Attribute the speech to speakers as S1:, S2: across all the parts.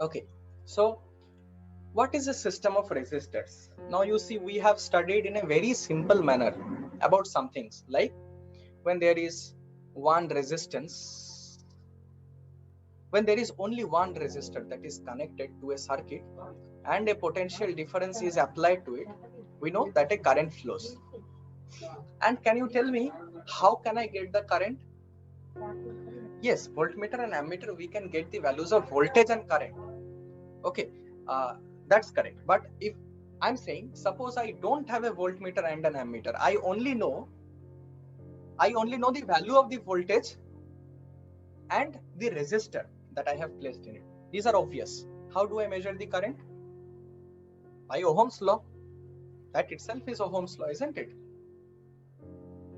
S1: Okay, so what is a system of resistors? Now you see, we have studied in a very simple manner about some things, like when there is one resistance, when there is only one resistor that is connected to a circuit and a potential difference is applied to it, we know that a current flows. And can you tell me, how can I get the current? Yes, voltmeter and ammeter, we can get the values of voltage and current. Okay, that's correct. But if I'm saying, suppose I don't have a voltmeter and an ammeter, I only know the value of the voltage and the resistor that I have placed in it. These are obvious. How do I measure the current? By Ohm's law. That itself is Ohm's law, isn't it?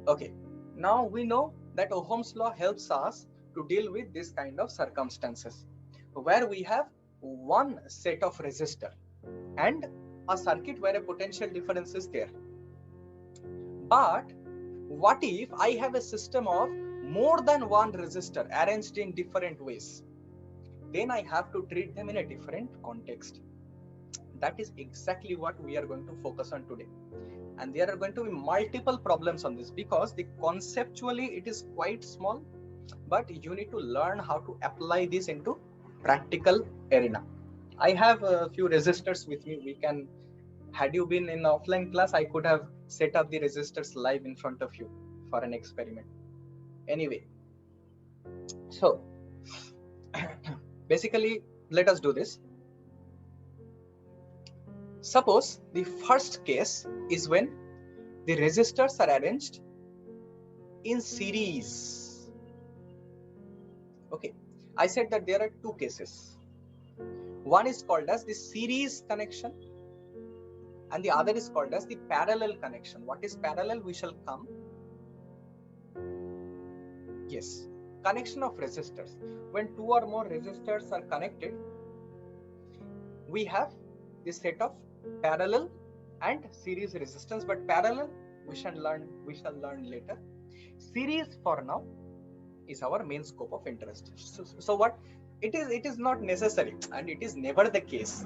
S1: Okay. Now we know that Ohm's law helps us to deal with this kind of circumstances where we have one set of resistor and a circuit where a potential difference is there. But what if I have a system of more than one resistor arranged in different ways? Then I have to treat them in a different context. That is exactly what we are going to focus on today. And there are going to be multiple problems on this, because conceptually it is quite small, but you need to learn how to apply this into practical arena. I have a few resistors with me. Had you been in offline class, I could have set up the resistors live in front of you for an experiment. Anyway, so basically, let us do this. Suppose the first case is when the resistors are arranged in series. Okay, I said that there are two cases. One is called as the series connection and the other is called as the parallel connection. What is parallel? We shall come. Yes, connection of resistors. When two or more resistors are connected, we have this set of parallel and series resistance. But parallel we shall learn later. Series for now is our main scope of interest. So what it is not necessary, and it is never the case.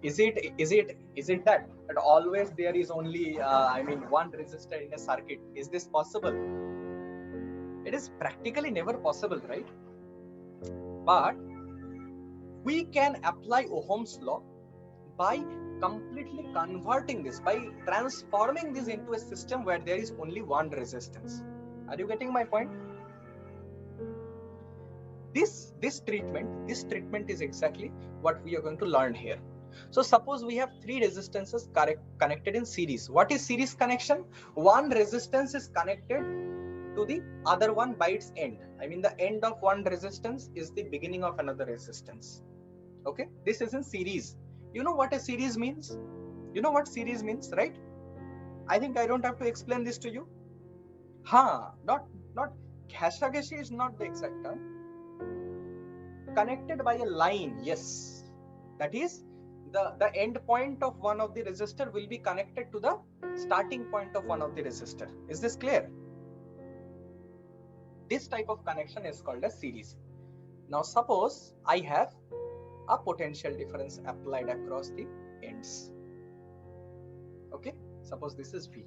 S1: Is it that always there is only one resistor in a circuit? Is this possible? It is practically never possible, right? But we can apply Ohm's law by completely converting this, by transforming this into a system where there is only one resistance. Are you getting my point? This treatment is exactly what we are going to learn here. So suppose we have three resistances connected in series. What is series connection? One resistance is connected to the other one by its end. The end of one resistance is the beginning of another resistance. Okay, this is in series. You know what a series means? You know what series means, right? I think I don't have to explain this to you. Not ghasha-ghashi is not the exact term. Connected by a line, yes. That is, the end point of one of the resistor will be connected to the starting point of one of the resistor. Is this clear? This type of connection is called as series. Now suppose I have a potential difference applied across the ends. Okay, suppose this is V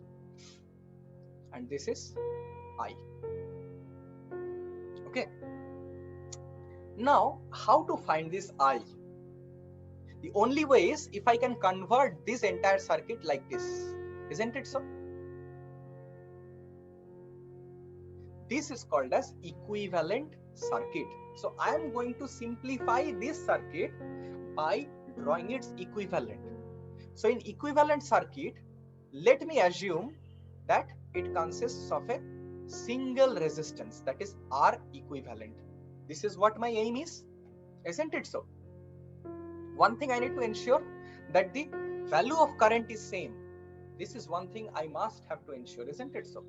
S1: and this is I. Okay, now how to find this I? The only way is if I can convert this entire circuit like this. Isn't it so? This is called as equivalent circuit. So I am going to simplify this circuit by drawing its equivalent. So in equivalent circuit, let me assume that it consists of a single resistance, that is R equivalent. This is what my aim is, isn't it so? One thing I need to ensure that the value of current is same. This is one thing I must have to ensure, isn't it so?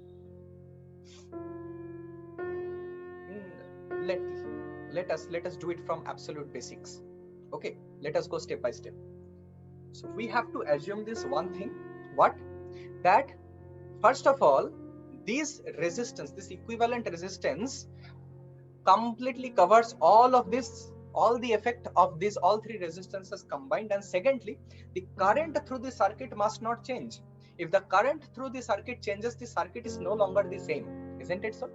S1: Let us do it from absolute basics. Okay, let us go step by step. So we have to assume this one thing. What? That first of all, this resistance, this equivalent resistance completely covers all of this all the effect of these all three resistances combined, and secondly, the current through the circuit must not change. If the current through the circuit changes, the circuit is no longer the same, isn't it so?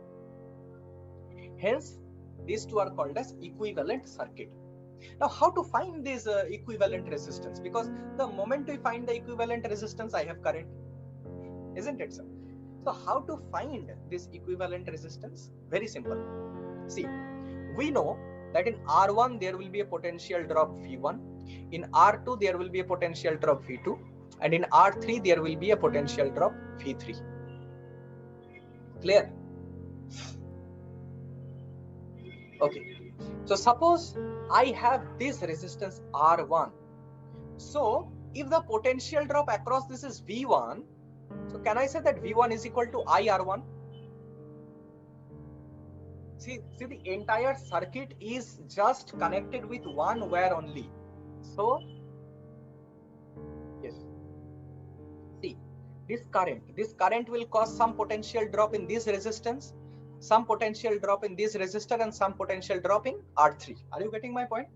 S1: Hence, these two are called as equivalent circuit. Now, how to find this equivalent resistance? Because the moment we find the equivalent resistance, I have current, isn't it so? So how to find this equivalent resistance? Very simple. See, we know that in R1 there will be a potential drop V1, in R2 there will be a potential drop V2, and in R3 there will be a potential drop V3. Clear? Okay. So suppose I have this resistance R1. So if the potential drop across this is V1, so can I say that V1 is equal to IR1? See, the entire circuit is just connected with one wire only. So, yes. See, this current will cause some potential drop in this resistance, some potential drop in this resistor, and some potential drop in R3. Are you getting my point?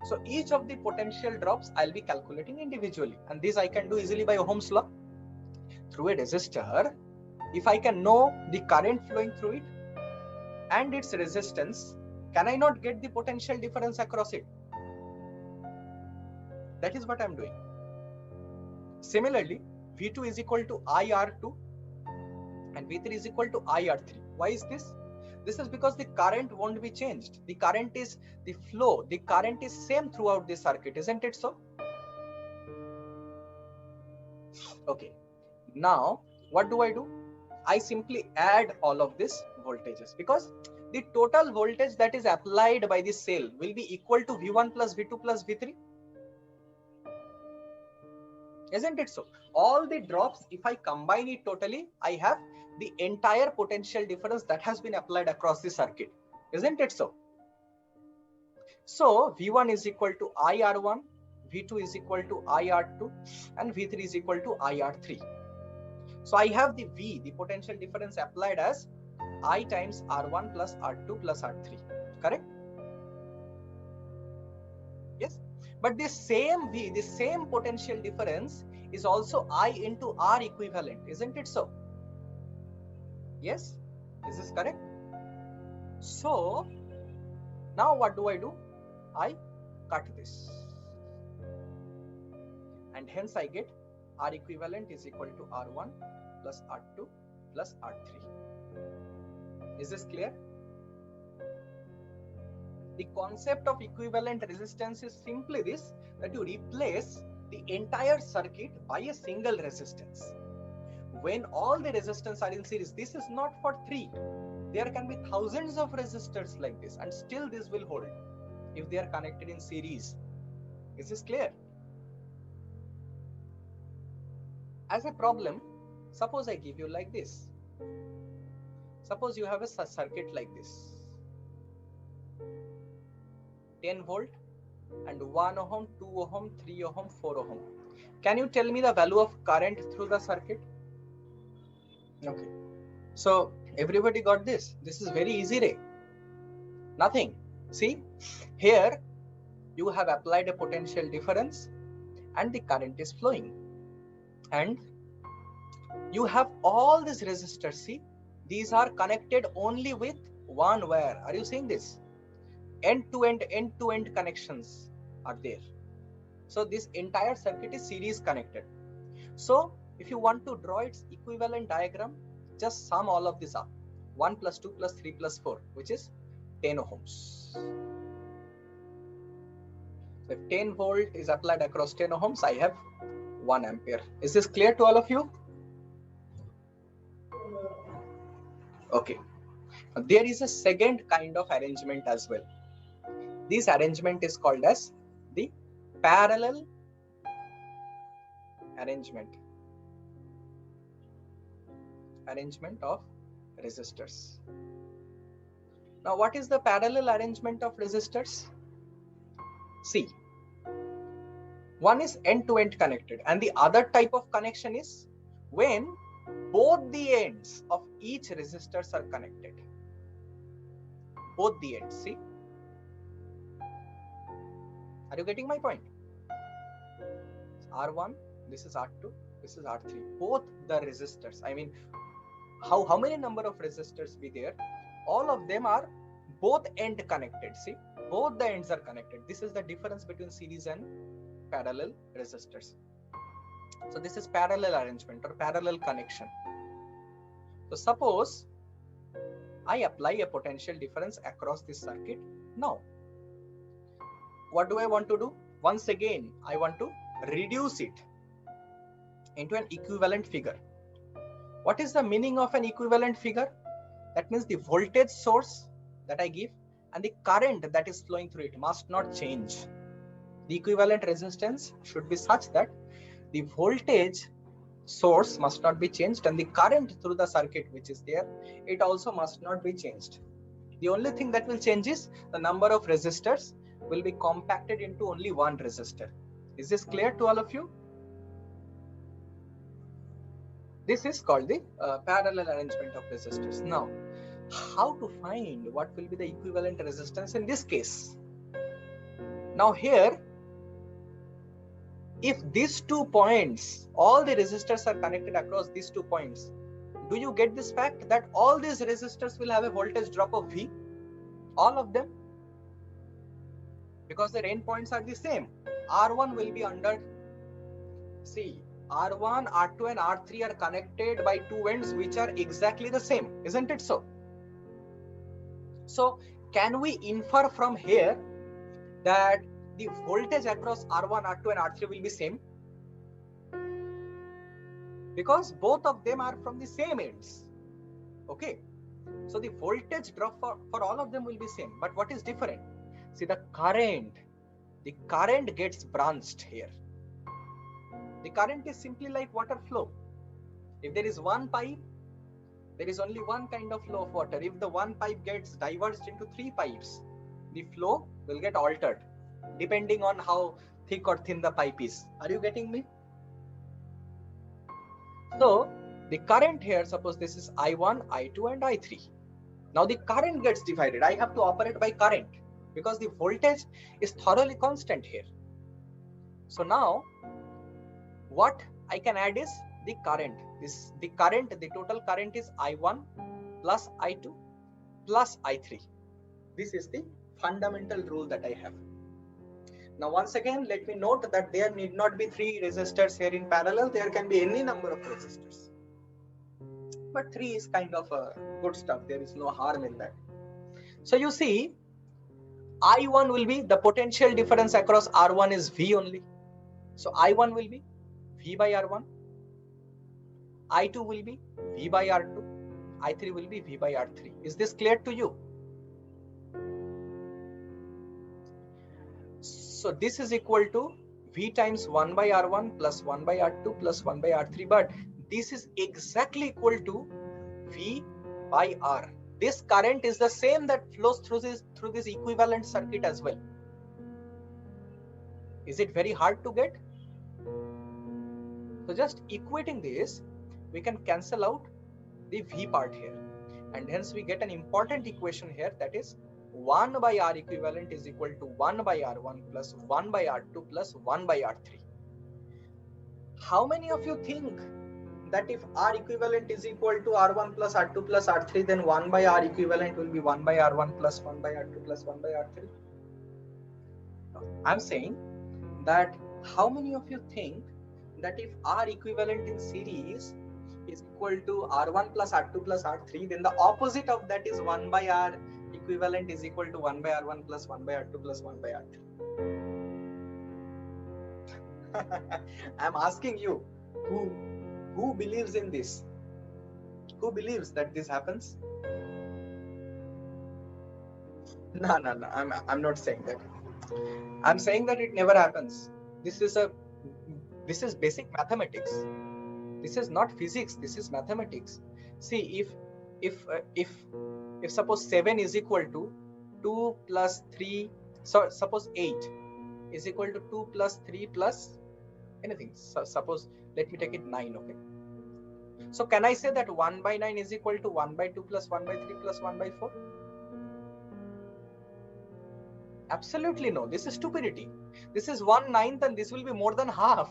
S1: So each of the potential drops I'll be calculating individually, and this I can do easily by Ohm's law. Through a resistor, if I can know the current flowing through it and its resistance, can I not get the potential difference across it? That is what I'm doing. Similarly, V2 is equal to IR2 and V3 is equal to IR3. Why is this? This is because the current won't be changed. The current is the flow. The current is same throughout the circuit, isn't it so? Okay. Now, what do? I simply add all of these voltages, because the total voltage that is applied by the cell will be equal to V1 plus V2 plus V3. Isn't it so? All the drops, if I combine it totally, I have the entire potential difference that has been applied across the circuit. Isn't it so? So V1 is equal to IR1, V2 is equal to IR2, and V3 is equal to IR3. So I have the V, the potential difference applied as I times R1 plus R2 plus R3. Correct? Yes. But this same V, the same potential difference is also I into R equivalent. Isn't it so? Yes. Is this correct? So now what do? I cut this. And hence I get R equivalent is equal to R1 plus R2 plus R3. Is this clear? The concept of equivalent resistance is simply this, that you replace the entire circuit by a single resistance. When all the resistors are in series, this is not for 3. There can be thousands of resistors like this, and still this will hold if they are connected in series. Is this clear? As a problem, suppose I give you like this. Suppose you have a circuit like this. 10 volt and 1 ohm, 2 ohm, 3 ohm, 4 ohm. Can you tell me the value of current through the circuit? Okay. So everybody got this. This is very easy, Ray. Nothing. See, here you have applied a potential difference and the current is flowing. And you have all these resistors. See, these are connected only with one wire. Are you seeing this? End-to-end connections are there. So this entire circuit is series connected. So if you want to draw its equivalent diagram, just sum all of this up. 1 plus 2 plus 3 plus 4, which is 10 ohms. So if 10 volt is applied across 10 ohms, I have 1 ampere. Is this clear to all of you? Okay. There is a second kind of arrangement as well. This arrangement is called as the parallel arrangement of resistors. Now, what is the parallel arrangement of resistors? See, one is end-to-end connected, and the other type of connection is when both the ends of each resistors are connected. Both the ends, see, Are you getting my point? R1, this is R2, this is R3. Both the resistors, I mean, how many number of resistors be there? All of them are both end connected. See, both the ends are connected. This is the difference between series and parallel resistors. So this is parallel arrangement or parallel connection. So suppose I apply a potential difference across this circuit. Now, what do I want to do? Once again, I want to reduce it into an equivalent figure. What is the meaning of an equivalent figure? That means the voltage source that I give and the current that is flowing through it must not change. The equivalent resistance should be such that the voltage source must not be changed and the current through the circuit which is there, it also must not be changed. The only thing that will change is the number of resistors will be compacted into only one resistor. Is this clear to all of you? This is called the parallel arrangement of resistors. Now, how to find what will be the equivalent resistance in this case? Now here, if these 2 points, all the resistors are connected across these 2 points, do you get this fact that all these resistors will have a voltage drop of V? All of them? Because their endpoints are the same. R1 will be under, see, R1, R2 and R3 are connected by 2 ends which are exactly the same. Isn't it so? So can we infer from here that the voltage across R1, R2 and R3 will be same? Because both of them are from the same ends. Okay. So the voltage drop for all of them will be same. But what is different? See, the current gets branched here. The current is simply like water flow. If there is one pipe, there is only one kind of flow of water. If the one pipe gets diverged into 3 pipes, the flow will get altered depending on how thick or thin the pipe is. Are you getting me? So the current here, suppose this is I1, I2 and I3. Now the current gets divided. I have to operate by current because the voltage is thoroughly constant here. So now what I can add is the current. The total current is I1 plus I2 plus I3. This is the fundamental rule that I have. Now once again, let me note that there need not be 3 resistors here in parallel. There can be any number of resistors. But 3 is kind of a good stuff. There is no harm in that. So you see, I1 will be the potential difference across R1 is V only. So I1 will be V by R1. I2 will be V by R2. I3 will be V by R3. Is this clear to you? So this is equal to V times 1 by R1 plus 1 by R2 plus 1 by R3. But this is exactly equal to V by R. This current is the same that flows through this equivalent circuit as well. Is it very hard to get? So just equating this, we can cancel out the V part here. And hence we get an important equation here, that is 1 by R equivalent is equal to 1 by R1 plus 1 by R2 plus 1 by R3. How many of you think that if R equivalent is equal to R1 plus R2 plus R3, then 1 by R equivalent will be 1 by R1 plus 1 by R2 plus 1 by R3? I'm saying that how many of you think that if R equivalent in series is equal to R1 plus R2 plus R3, then the opposite of that is 1 by R equivalent is equal to 1 by R1 plus 1 by R2 plus 1 by R3. I'm asking you, who believes in this? Who believes that this happens? No. I'm not saying that. I'm saying that it never happens. This is basic mathematics. This is not physics. This is mathematics. See, if suppose 7 is equal to 2 plus 3, so suppose 8 is equal to 2 plus 3 plus anything. So suppose, let me take it 9, okay? So can I say that 1 by 9 is equal to 1 by 2 plus 1 by 3 plus 1 by 4? Absolutely no. This is stupidity. This is 1/9 and this will be more than half.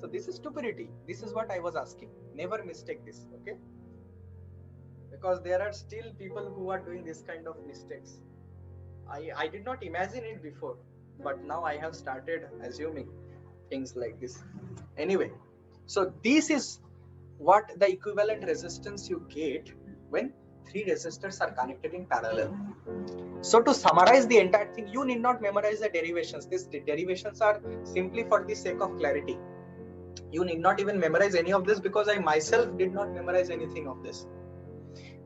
S1: So this is stupidity. This is what I was asking. Never mistake this, okay? Because there are still people who are doing this kind of mistakes. I did not imagine it before, but now I have started assuming things like this. Anyway, so this is what the equivalent resistance you get when three resistors are connected in parallel. So to summarize the entire thing, you need not memorize the derivations. These derivations are simply for the sake of clarity. You need not even memorize any of this because I myself did not memorize anything of this.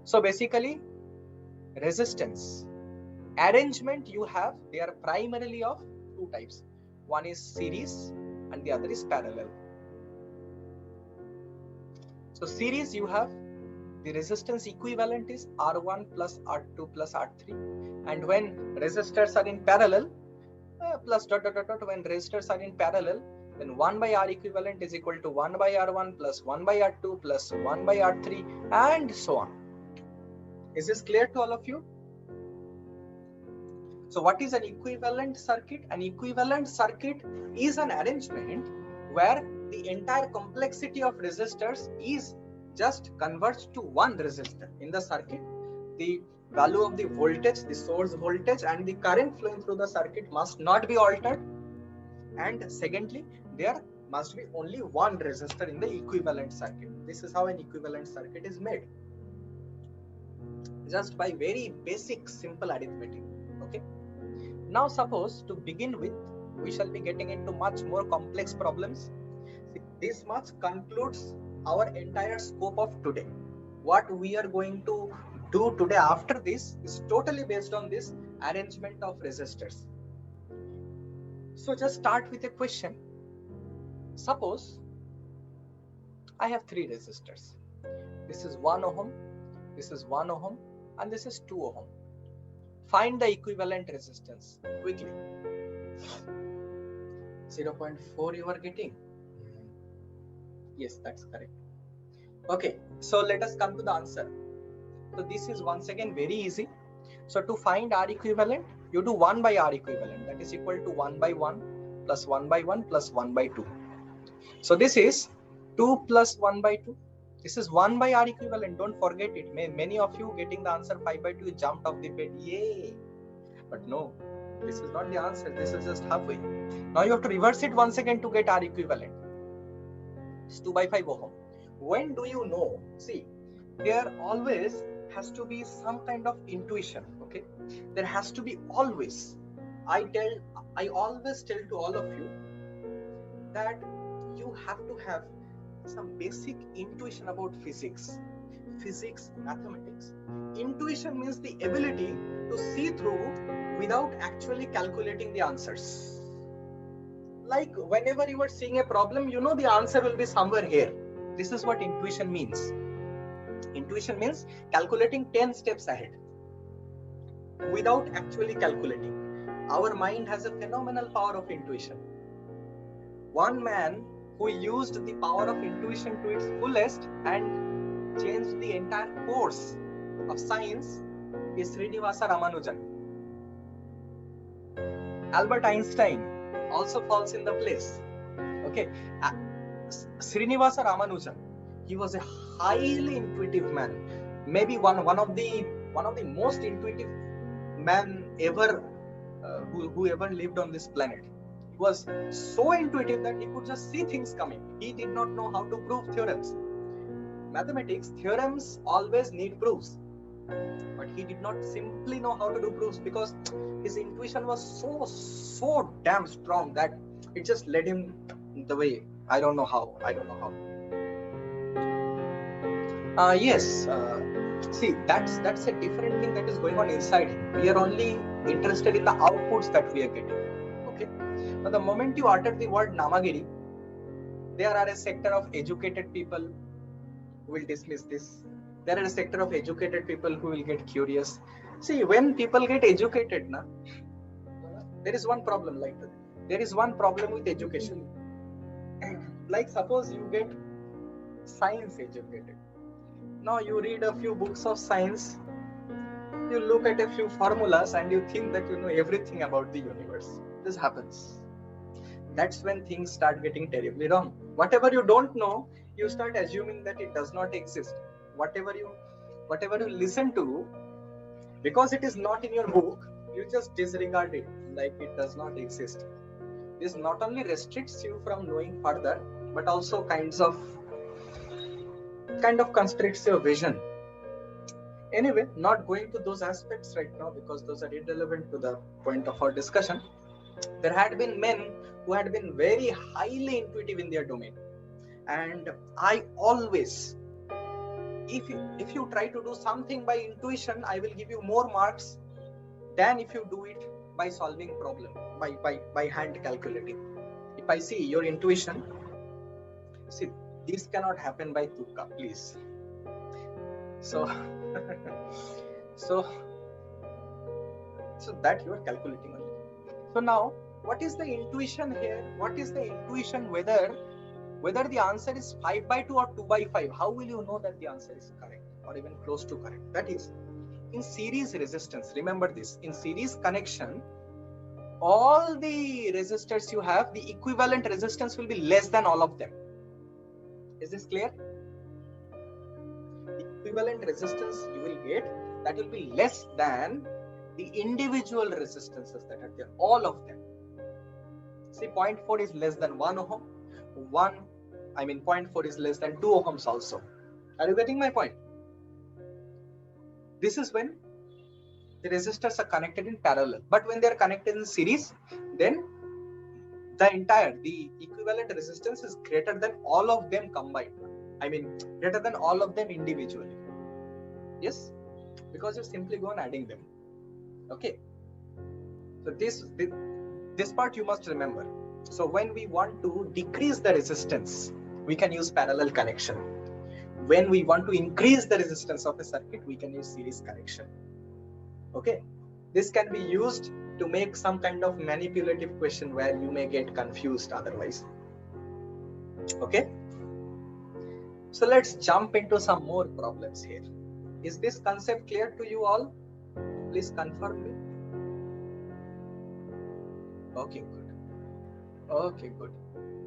S1: So basically, resistance arrangement you have, they are primarily of two types. One is series and the other is parallel. So series you have the resistance equivalent is R1 plus R2 plus R3, and when resistors are in parallel, plus dot dot dot dot, when resistors are in parallel, then 1 by R equivalent is equal to 1 by R1 plus 1 by R2 plus 1 by R3 and so on. Is this clear to all of you? So what is an equivalent circuit? An equivalent circuit is an arrangement where the entire complexity of resistors is just converged to one resistor. In the circuit, the value of the voltage, the source voltage and the current flowing through the circuit must not be altered. And secondly, there must be only one resistor in the equivalent circuit. This is how an equivalent circuit is made. Just by very basic simple arithmetic. Okay. Now suppose to begin with, we shall be getting into much more complex problems. This much concludes our entire scope of today. What we are going to do today after this is totally based on this arrangement of resistors. So just start with a question. Suppose I have three resistors. This is 1 ohm, this is 1 ohm and this is 2 ohm. Find the equivalent resistance quickly. 0.4 you are getting? Yes, that's correct. Okay, so let us come to the answer. So this is once again very easy. So to find R equivalent, you do 1 by R equivalent, that is equal to 1 by 1 plus 1 by 1 plus 1 by 2. So this is 2 plus 1 by 2. This is 1 by R equivalent. Don't forget it. Many of you getting the answer 5 by 2, you jumped off the bed. Yay! But no, this is not the answer. This is just halfway. Now you have to reverse it once again to get R equivalent. It's 2 by 5 ohm. When do you know? See, there always has to be some kind of intuition. Okay, there has to be always. I always tell to all of you that you have to have some basic intuition about physics, mathematics. Intuition means the ability to see through without actually calculating the answers. Like whenever you are seeing a problem, you know the answer will be somewhere here. This is what intuition means. Intuition means calculating 10 steps ahead without actually calculating. Our mind has a phenomenal power of intuition. One man who used the power of intuition to its fullest and changed the entire course of science is Srinivasa Ramanujan. Albert Einstein also falls in the place. Okay, Srinivasa Ramanujan, he was a highly intuitive man, maybe one of the most intuitive man ever who ever lived on this planet. He was so intuitive that he could just see things coming. He did not know how to prove theorems. Mathematics, theorems always need proofs, but he did not simply know how to do proofs because his intuition was so damn strong that it just led him the way. I don't know how. See, that's a different thing that is going on inside him. We are only interested in the outputs that we are getting. Okay. Now, the moment you utter the word Namagiri, there are a sector of educated people who will dismiss this. There are a sector of educated people who will get curious. See, when people get educated, there is one problem like that. There is one problem with education. Like suppose you get science educated. Now you read a few books of science. you look at a few formulas and you think that you know everything about the universe. This happens. That's when things start getting terribly wrong. Whatever you don't know, you start assuming that it does not exist. Whatever you listen to, because it is not in your book, you just disregard it like it does not exist. This not only restricts you from knowing further, but also kind of constricts your vision. Anyway, not going to those aspects right now because those are irrelevant to the point of our discussion. There had been men who had been very highly intuitive in their domain, and I always, if you try to do something by intuition, I will give you more marks than if you do it by solving problem by hand calculating. If I see your intuition, see, this cannot happen by Tuka, please. So so that you are calculating only. So now, what is the intuition here? What is the intuition whether the answer is 5/2 or 2/5? How will you know that the answer is correct or even close to correct? That is, in series resistance, remember this, in series connection, all the resistors you have, the equivalent resistance will be less than all of them. Is this clear? The equivalent resistance you will get, that will be less than the individual resistances that are there, all of them. See, 0.4 is less than 1 ohm. 0.4 is less than 2 ohms also. Are you getting my point? This is when the resistors are connected in parallel. But when they are connected in series, then the equivalent resistance is greater than all of them combined. Greater than all of them individually. Yes? Because you simply go on adding them. Okay? So this part you must remember. So when we want to decrease the resistance, we can use parallel connection. When we want to increase the resistance of a circuit, we can use series connection. Okay, this can be used to make some kind of manipulative question where you may get confused otherwise. Okay, so let's jump into some more problems here. Is this concept clear to you all? Please confirm me. Okay, good. Okay, good.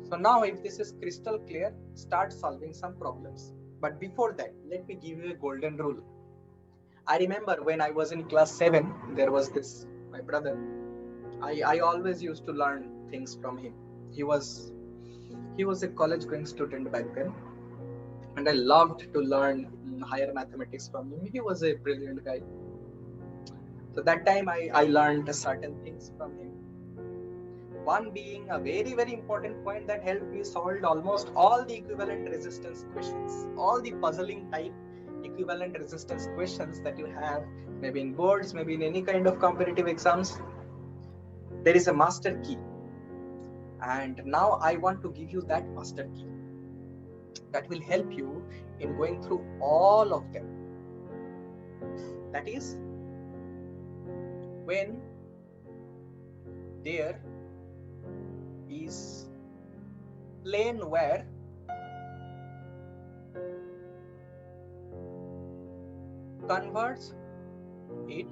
S1: So now if this is crystal clear, start solving some problems. But before that, let me give you a golden rule. I remember when I was in class 7, there was this, my brother. I always used to learn things from him. He was a college going student back then, and I loved to learn higher mathematics from him. He was a brilliant guy. So that time I learned certain things from him. One being a very, very important point that helped me solve almost all the equivalent resistance questions, all the puzzling type equivalent resistance questions that you have, maybe in boards, maybe in any kind of competitive exams. There is a master key. And now I want to give you that master key that will help you in going through all of them. That is, when there is plane where converts it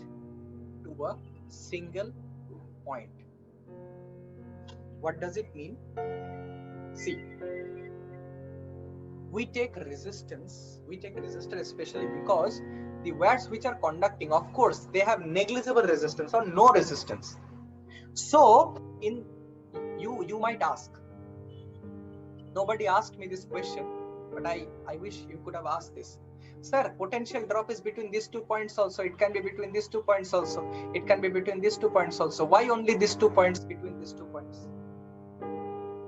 S1: to a single point. What does it mean? See, we take resistor especially because the wires which are conducting, of course, they have negligible resistance or no resistance. So you might ask, nobody asked me this question, but I wish you could have asked this. Sir, potential drop is between these 2 points also. It can be between these 2 points also. It can be between these 2 points also. Why only these 2 points between these 2 points?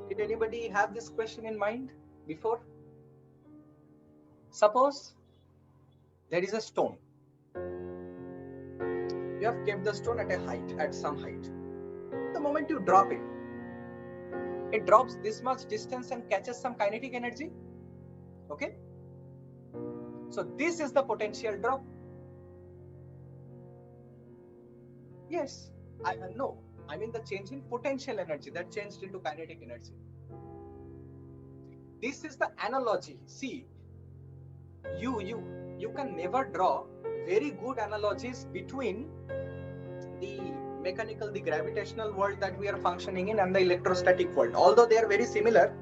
S1: Did anybody have this question in mind before? Suppose there is a stone. You have kept the stone at some height. The moment you drop it, it drops this much distance and catches some kinetic energy. Okay? So this is the potential drop. Yes, I mean the change in potential energy that changed into kinetic energy. This is the analogy. See, you can never draw very good analogies between the mechanical, the gravitational world that we are functioning in and the electrostatic world. Although they are very similar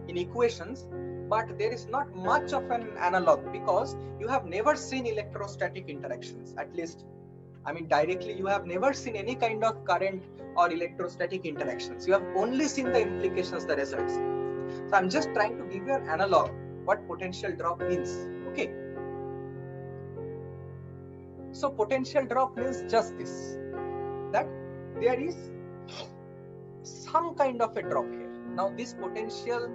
S1: in equations, but there is not much of an analog because you have never seen electrostatic interactions. At least, I mean, directly, you have never seen any kind of current or electrostatic interactions. You have only seen the implications, the results. So I'm just trying to give you an analog what potential drop means. Okay. So potential drop means just this, that there is some kind of a drop here. Now this potential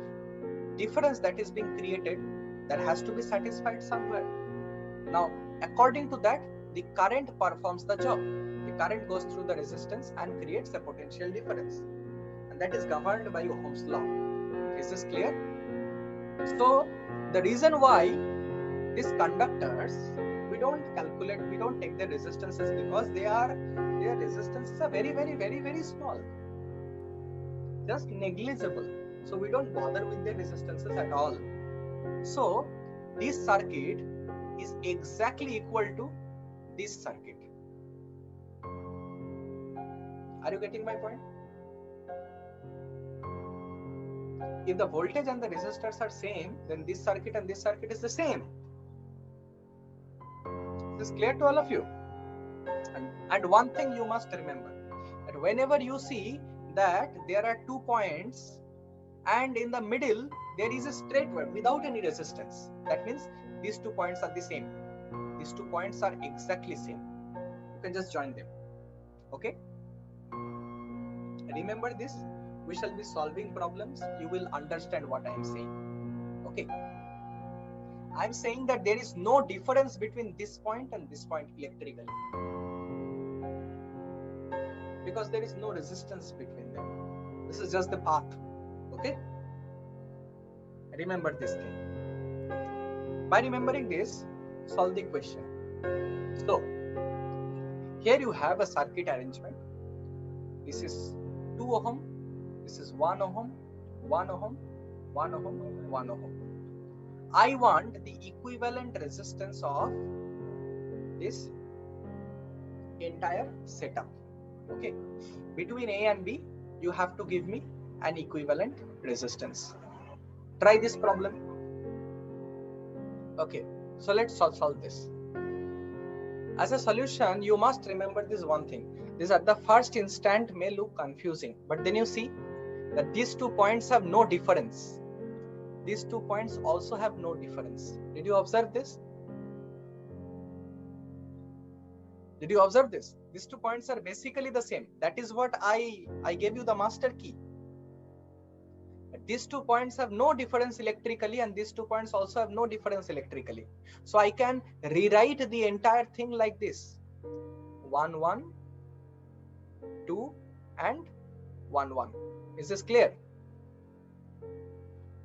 S1: difference that is being created, that has to be satisfied somewhere. Now according to that, the current performs the job. The current goes through the resistance and creates a potential difference, and that is governed by Ohm's law. Is this clear? So the reason why these conductors, we don't calculate, we don't take their resistances because their resistances are very small, just negligible. So we don't bother with their resistances at all. So this circuit is exactly equal to this circuit. Are you getting my point? If the voltage and the resistors are same, then this circuit and this circuit is the same. Is this clear to all of you? And one thing you must remember, that whenever you see that there are 2 points and in the middle there is a straight wire without any resistance, that means these 2 points are the same. These 2 points are exactly same. You can just join them. Okay? Remember this. We shall be solving problems. You will understand what I am saying. Okay? I am saying that there is no difference between this point and this point electrically, because there is no resistance between them. This is just the path. Okay? Remember this thing. By remembering this, solve the question. So here you have a circuit arrangement. This is 2 ohm, this is 1 ohm, 1 ohm, 1 ohm, 1 ohm. I want the equivalent resistance of this entire setup. Okay, between A and B, you have to give me an equivalent resistance. Try this problem. Okay, so let's solve this. As a solution, you must remember this one thing. This at the first instant may look confusing, but then you see that these 2 points have no difference. These 2 points also have no difference. Did you observe this? Did you observe this? These 2 points are basically the same. That is what I gave you the master key. These 2 points have no difference electrically, and these 2 points also have no difference electrically. So I can rewrite the entire thing like this: 1 1, 2 and 1 1. Is this clear?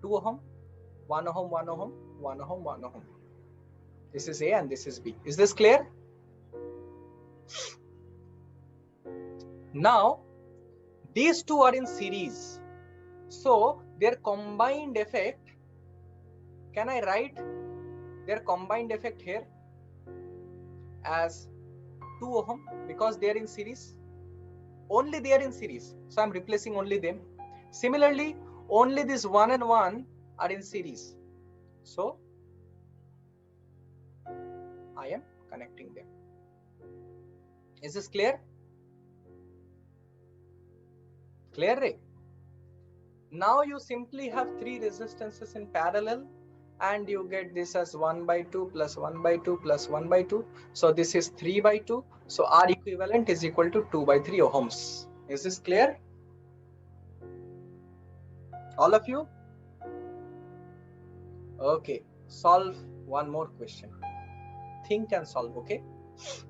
S1: 2 ohm, 1 ohm, 1 ohm, 1 ohm, 1 ohm. This is A and this is B. Is this clear? Now these 2 are in series, so their combined effect, can I write their combined effect here as 2 ohm because they are in series? Only they are in series, so I'm replacing only them. Similarly, only this 1 and 1 are in series, so I am connecting them. Is this clear? Clear, Ray? Now you simply have 3 resistances in parallel, and you get this as 1 by 2 plus 1 by 2 plus 1 by 2. So this is 3 by 2. So R equivalent is equal to 2 by 3 ohms. Is this clear? All of you? Okay. Solve one more question. Think and solve, okay?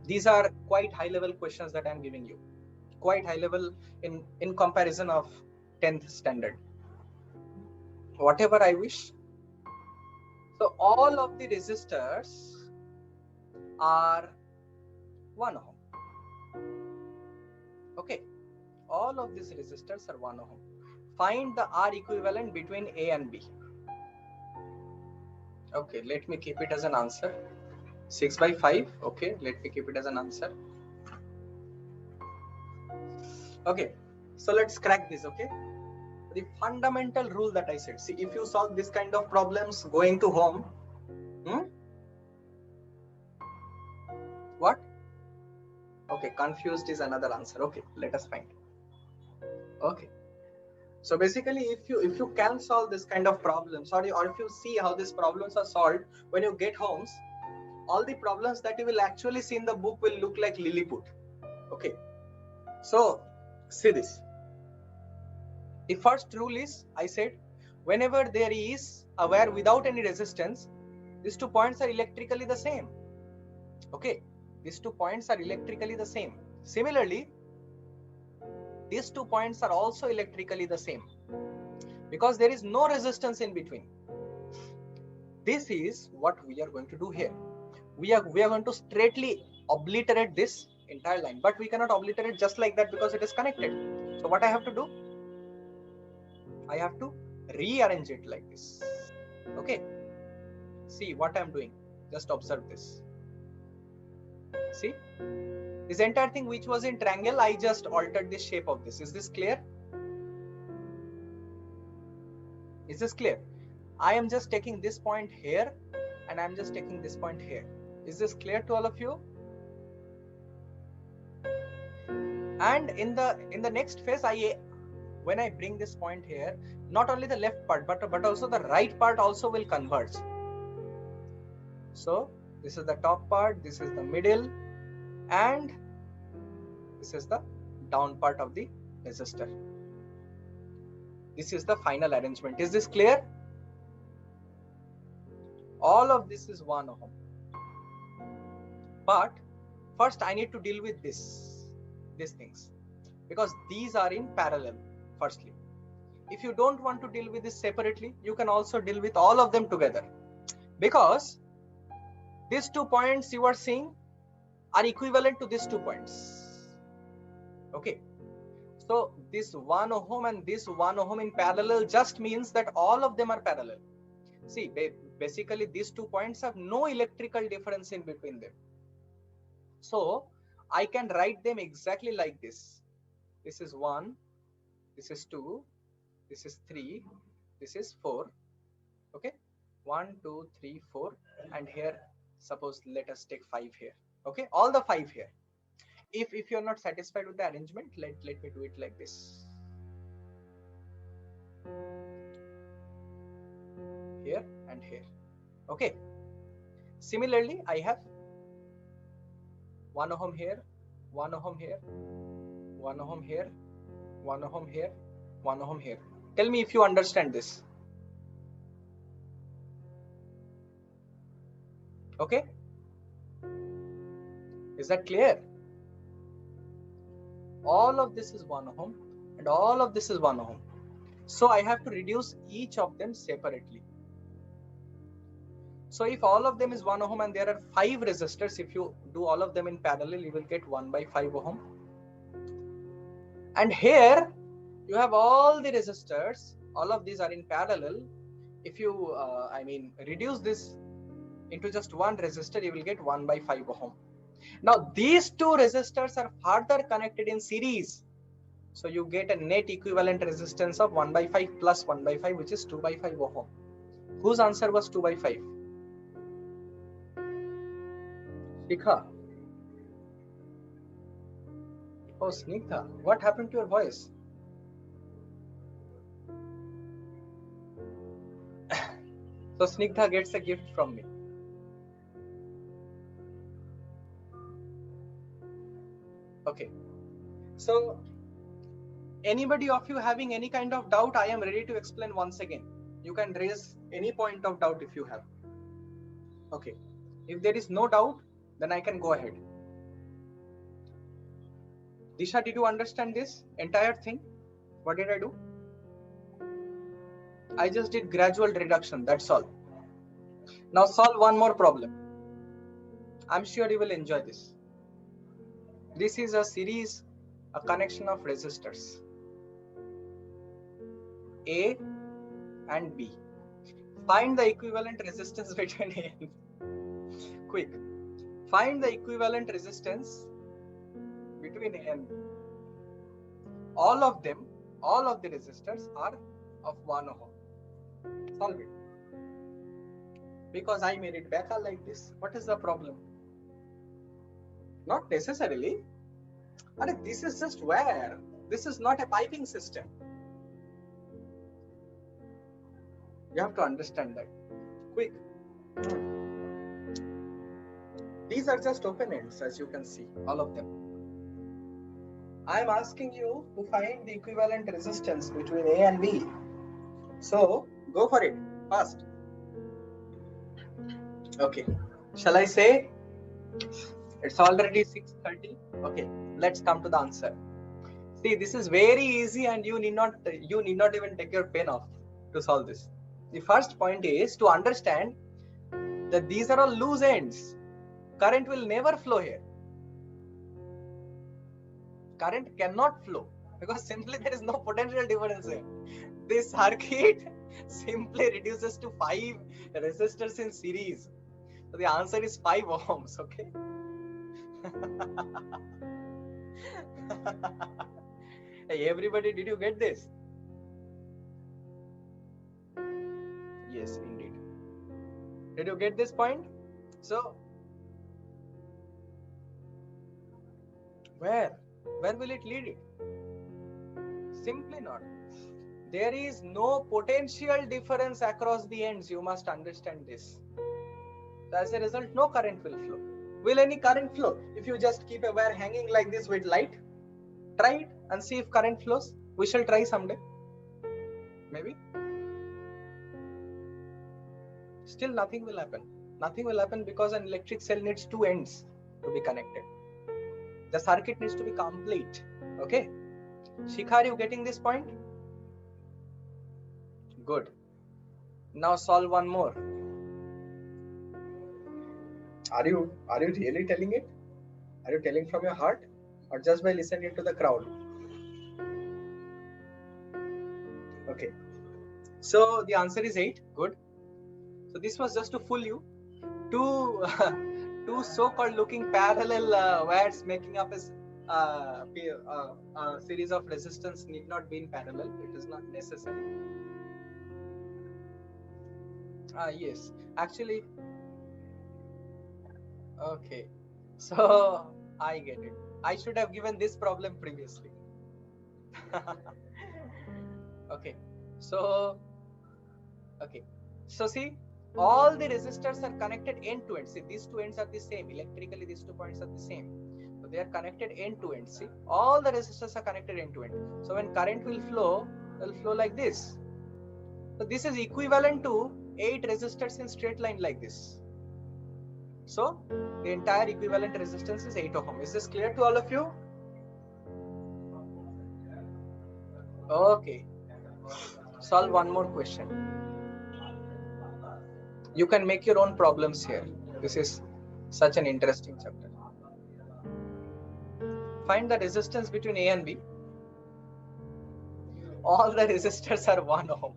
S1: These are quite high level questions that I'm giving you. Quite high level in comparison of 10th standard. Whatever I wish. So all of the resistors are 1 ohm. Okay. All of these resistors are 1 ohm. Find the R equivalent between A and B. Okay, let me keep it as an answer. 6 by 5. Okay, let me keep it as an answer. Okay, so let's crack this. Okay, the fundamental rule that I said. See, if you solve this kind of problems going to home, what? Okay, confused is another answer. Okay, let us find. Okay, so basically, if you can solve this kind of problems, or if you see how these problems are solved when you get homes, all the problems that you will actually see in the book will look like Lilliput. Okay, so see this. The first rule is, I said, whenever there is a wire without any resistance, these 2 points are electrically the same. Okay, these 2 points are electrically the same. Similarly, these 2 points are also electrically the same because there is no resistance in between. This is what we are going to do here. We are going to straightly obliterate this entire line, but we cannot obliterate just like that because it is connected. So what I have to do? I have to rearrange it like this. Okay, see what I'm doing. Just observe this. See, this entire thing which was in triangle, I just altered the shape of this. Is this clear? Is this clear? I am just taking this point here and I'm just taking this point here. Is this clear to all of you? And in the next phase, when I bring this point here, not only the left part but also the right part also will converge. So this is the top part, this is the middle, and this is the down part of the resistor. This is the final arrangement. Is this clear? All of this is 1 ohm. But first I need to deal with these things because these are in parallel. Firstly, if you don't want to deal with this separately, you can also deal with all of them together, because these 2 points you are seeing are equivalent to these 2 points. Okay, so this 1 ohm and this 1 ohm in parallel just means that all of them are parallel. See, basically these 2 points have no electrical difference in between them. So I can write them exactly like this. This is 1, this is 2, this is 3, this is 4. Okay, 1, 2, 3, 4, and here suppose let us take 5 here. Okay, all the 5 here. If you're not satisfied with the arrangement, let me do it like this. Here and here. Okay, similarly I have 1 ohm here, 1 ohm here, 1 ohm here, 1 ohm here, 1 ohm here. Tell me if you understand this. Okay, is that clear? All of this is 1 ohm and all of this is 1 ohm. So I have to reduce each of them separately. So if all of them is 1 ohm and there are 5 resistors, if you do all of them in parallel, you will get 1 by 5 ohm. And here you have all the resistors, all of these are in parallel. If you reduce this into just one resistor, you will get 1 by 5 ohm. Now these 2 resistors are further connected in series, so you get a net equivalent resistance of 1 by 5 plus 1 by 5, which is 2 by 5 ohm. Whose answer was 2 by 5? Shikha. Oh, Snigdha, what happened to your voice? So Snigdha gets a gift from me. Okay, so anybody of you having any kind of doubt, I am ready to explain once again. You can raise any point of doubt if you have. Okay, if there is no doubt, then I can go ahead. Disha, did you understand this entire thing? What did I do? I just did gradual reduction, that's all. Now solve one more problem. I'm sure you will enjoy this. This is a series, a connection of resistors A and B. Find the equivalent resistance between A and B. Quick. Find the equivalent resistance between A and B. All of them, all of the resistors are of 1 ohm. Solve it. Because I made it back like this. What is the problem? Not necessarily. But this is just wire. This is not a piping system. You have to understand that. Quick. These are just open ends, as you can see, all of them. I am asking you to find the equivalent resistance between A and B. So, go for it, fast. Okay. Shall I say? It's already 6:30. Okay, let's come to the answer. See, this is very easy and you need not even take your pen off to solve this. The first point is to understand that these are all loose ends. Current will never flow here. Current cannot flow because simply there is no potential difference here. This circuit simply reduces to 5 resistors in series. So the answer is 5 ohms, okay? Hey, everybody, did you get this? Yes, indeed. Did you get this point? So, where will it lead it? Simply not. There is no potential difference across the ends. You must understand this. As a result, no current will flow. Will any current flow? If you just keep a wire hanging like this with light, try it and see if current flows. We shall try someday. Maybe. Still nothing will happen. Nothing will happen because an electric cell needs 2 ends to be connected. The circuit needs to be complete. Okay. Shikha, are you getting this point? Good. Now solve one more. Are you really telling it? Are you telling from your heart or just by listening to the crowd? Okay. So the answer is 8. Good. So this was just to fool you. Two so-called looking parallel wires making up a series of resistance need not be in parallel. It is not necessary. Yes, actually. Okay, so I get it. I should have given this problem previously. Okay, so see, all the resistors are connected end to end. See, these 2 ends are the same. Electrically, these 2 points are the same. So they are connected end to end. See, all the resistors are connected end to end. So when current will flow, it will flow like this. So this is equivalent to 8 resistors in straight line like this. So the entire equivalent resistance is 8 ohm. Is this clear to all of you? Okay. Solve one more question. You can make your own problems here. This is such an interesting chapter. Find the resistance between A and B. All the resistors are 1 ohm.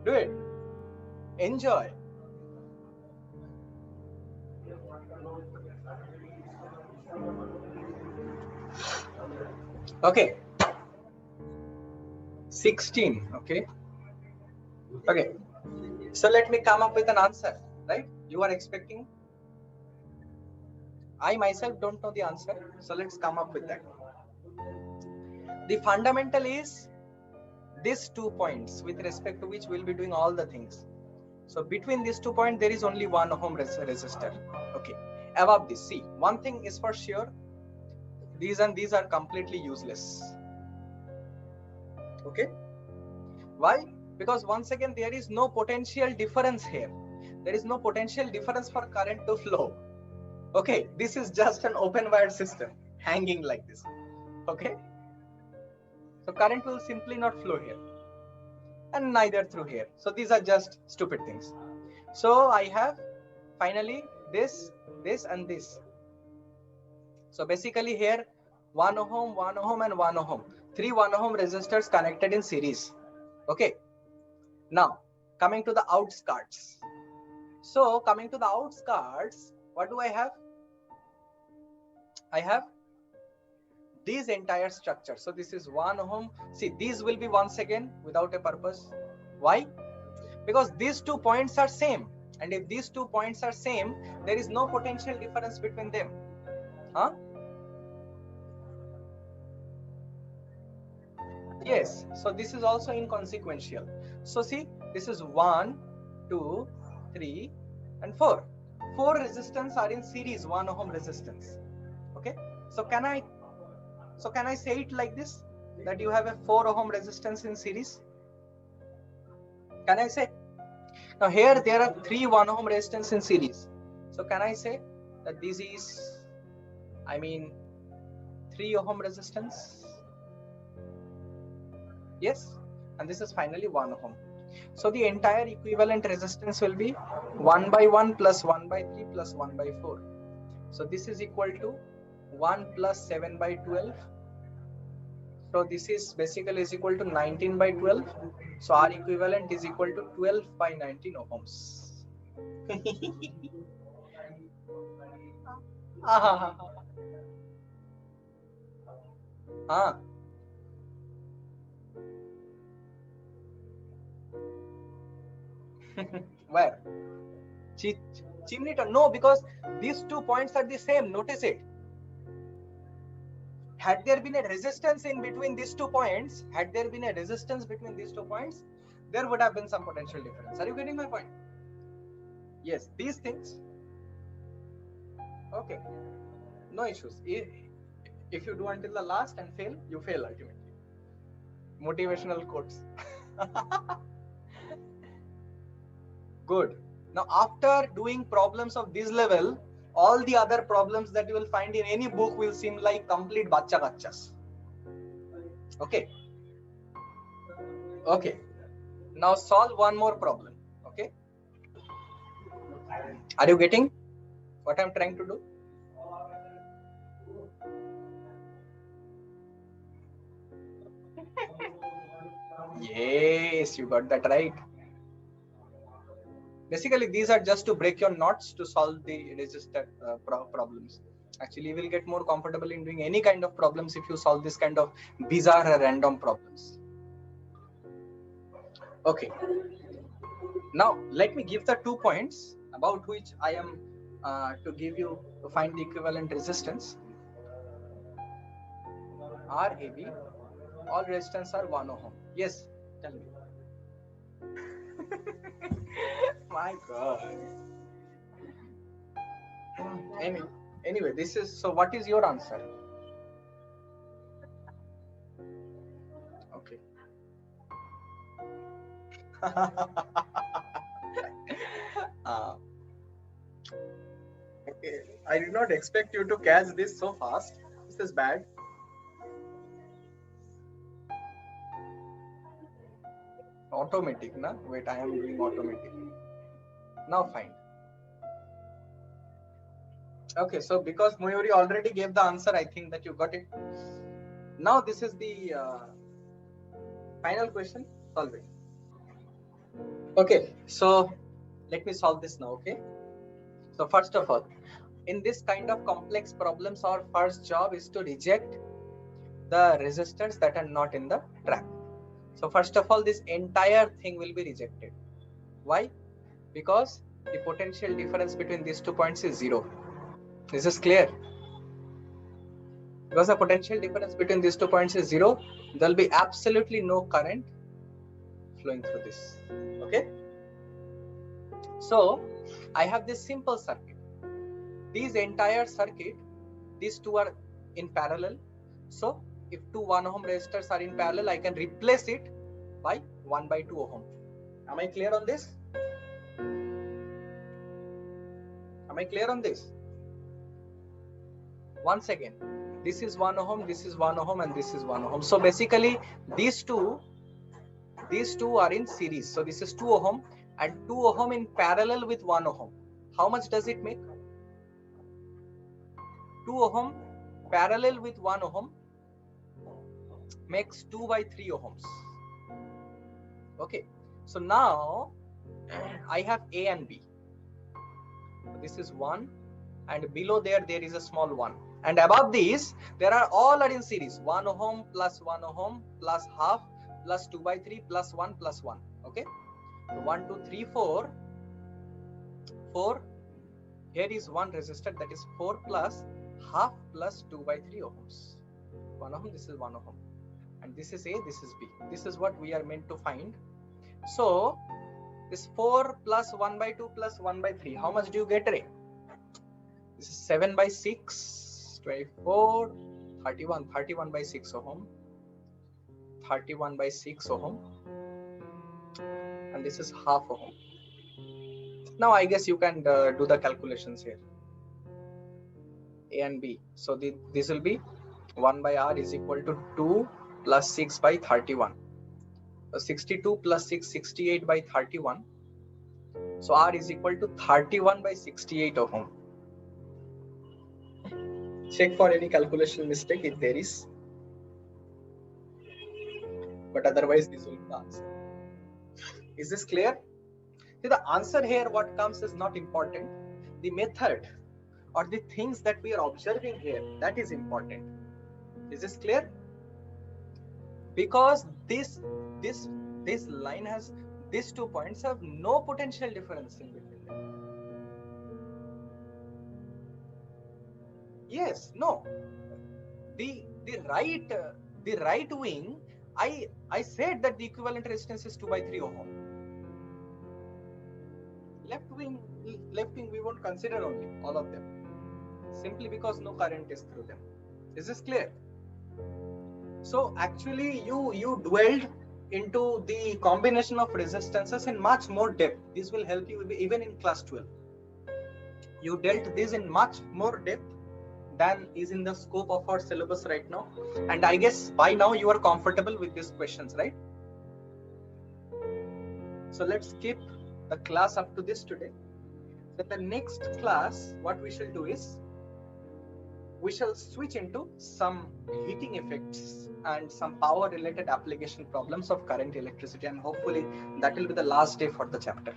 S1: Do it. Enjoy. Okay. 16. Okay. So let me come up with an answer, right? You are expecting. I myself don't know the answer. So let's come up with that. The fundamental is these 2 points with respect to which we'll be doing all the things. So between these 2 points, there is only 1 ohm resistor. Okay. Above this, see, one thing is for sure. These and these are completely useless. Okay. Why? Because once again, there is no potential difference here. There is no potential difference for current to flow. Okay. This is just an open wire system hanging like this. Okay. So current will simply not flow here. And neither through here. So these are just stupid things. So I have finally this and this. So basically here 1 ohm, 1 ohm and 1 ohm. 3 1 ohm resistors connected in series. Okay. Now coming to the outskirts. So coming to the outskirts, What do I have? I have these entire structure. So this is 1 ohm. See, these will be once again without a purpose. Why? Because these 2 points are same. And if these 2 points are same, there is no potential difference between them. Huh? Yes. So this is also inconsequential. So see, this is 1, 2, 3, and 4. 4 resistance are in series, 1 ohm resistance. Okay. So can I say it like this, that you have a 4 ohm resistance in series? Can I say? Now here there are 3 1 ohm resistance in series. So can I say that this is, 3 ohm resistance? Yes. And this is finally 1 ohm. So the entire equivalent resistance will be 1 by 1 plus 1 by 3 plus 1 by 4. So this is equal to 1 plus 7 by 12. So this is basically is equal to 19 by 12. So our equivalent is equal to 12 by 19 ohms. Where? Chimney top? No, because these 2 points are the same. Notice it. Had there been a resistance in between these 2 points, there would have been some potential difference. Are you getting my point? Yes, these things. Okay, no issues. If you do until the last and fail, you fail ultimately. Motivational quotes. Good. Now, after doing problems of this level, all the other problems that you will find in any book will seem like complete bacha gachas. Okay. Okay. Now solve one more problem. Okay. Are you getting what I'm trying to do? Yes, you got that right. Basically, these are just to break your knots to solve the resistor problems. Actually, you will get more comfortable in doing any kind of problems if you solve this kind of bizarre or random problems. Okay. Now, let me give the 2 points about which I am to give you to find the equivalent resistance. RAB, all resistance are 1 ohm. Yes, tell me. My God. Anyway, this is, so what is your answer? Okay. Okay. I did not expect you to catch this so fast. This is bad. Automatic, na? Wait, I am doing automatic. Now fine. Okay, so because Mayuri already gave the answer, I think that you got it. Now this is the final question. Solve it. Okay, so let me solve this now. Okay. So first of all, in this kind of complex problems, our first job is to reject the resistors that are not in the track. So first of all, this entire thing will be rejected. Why? Because the potential difference between these 2 points is 0. This is clear. Because the potential difference between these 2 points is 0, there will be absolutely no current flowing through this. Okay. So I have this simple circuit. This entire circuit, these two are in parallel. So if 2 1 ohm resistors are in parallel, I can replace it by 1 by 2 ohm. Am I clear on this? Am I clear on this? Once again, this is 1 ohm, this is 1 ohm, and this is 1 ohm. So basically, these two are in series. So this is 2 ohm and 2 ohm in parallel with 1 ohm. How much does it make? 2 ohm parallel with 1 ohm makes 2 by 3 ohms. Okay. So now I have A and B. So this is 1 and below there is a small 1, and above these there are all are in series, 1 ohm plus 1 ohm plus half plus 2 by 3 plus 1 plus 1. Okay, so 1 2 3 4 4, here is one resistor, that is 4 plus half plus 2 by 3 ohms. 1 ohm, this is 1 ohm, and this is A, this is B. This is what we are meant to find. So this 4 plus 1 by 2 plus 1 by 3, how much do you get, Ray? This is 7 by 6, 24, 31, 31 by 6 ohm, 31 by 6 ohm, and this is half ohm. Now I guess you can do the calculations here, A and B. So this will be 1 by R is equal to 2 plus 6 by 31. 62 plus 6, 68 by 31. So R is equal to 31 by 68 ohm. Check for any calculation mistake if there is. But otherwise this will be the answer. Is this clear? See, the answer here, what comes is not important. The method or the things that we are observing here, that is important. Is this clear? Because this line has, these 2 points have no potential difference in between them. Yes, no. The right wing, I said that the equivalent resistance is 2 by 3 ohm. Left wing we won't consider only all of them, simply because no current is through them. Is this clear? So actually you dwelled into the combination of resistances in much more depth. This will help you even in class 12. You dealt this in much more depth than is in the scope of our syllabus right now, and I guess by now you are comfortable with these questions, right? So let's keep the class up to this today. Then the next class, what we shall do is we shall switch into some heating effects and some power related application problems of current, electricity, and hopefully that will be the last day for the chapter.